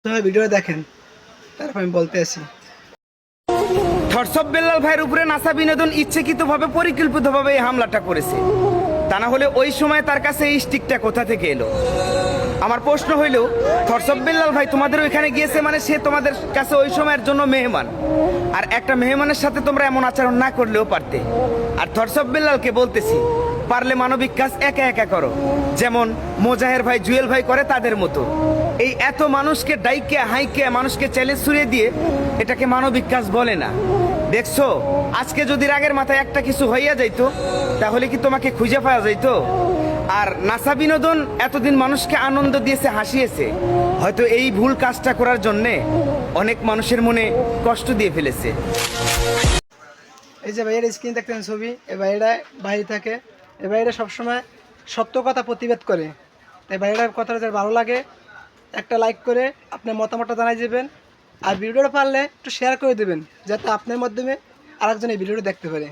Video দেখেন, তারপর আমি বলতে আসি। থরসব বেল্লাল ভাইয়ের উপরে নাসা বিনোদন ইচ্ছাকৃতভাবে পরিকল্পিতভাবে এই হামলাটা করেছে। তা না হলে ওই সময় তার কাছে এই স্টিকটা কোথা থেকে এলো? আমার প্রশ্ন হইল, থরসব বেল্লাল ভাই তোমাদের ওইখানে গিয়েছে মানে সে তোমাদের কাছে ওই সময়ের জন্য মেহমান। আর একটা মেহমানের সাথে তোমরা এমন আচরণ না করলেও পারতে। আর থরসব বেল্লালকে বলতেছি, পারলে মানবিক কাজ একা একা করো, যেমন মোজাহের ভাই জুয়েল ভাই করে তাদের মতো। এই এত মানুষকে ডাইকে হাইকে মানুষকে চ্যালেঞ্জ ছুড়ে দিয়ে এটাকে মানবিক কাজ বলে না। দেখছো, আজকে যদি রাগের মাথায় একটা কিছু হইয়া যাইতো তাহলে কি তোমাকে খুঁজে পাওয়া যাইতো? আর নাসা বিনোদন এতদিন মানুষকে আনন্দ দিয়েছে, হাসিয়েছে, হয়তো এই ভুল কাজটা করার জন্যে অনেক মানুষের মনে কষ্ট দিয়ে ফেলেছে। এই যে ভাইয়ের স্ক্রিন দেখতেন ছবি, এই ভাইয়েরা বাইরে থাকে, এই ভাইয়েরা সবসময় সত্য কথা প্রতিবাদ করে। এই ভাইয়েরার কথাটা যার ভালো লাগে একটা লাইক করে আপনার মতামতটা জানাই দেবেন। আর ভিডিওটা পারলে একটু শেয়ার করে দেবেন, যাতে আপনার মাধ্যমে আরেকজন এই ভিডিওটা দেখতে পারে।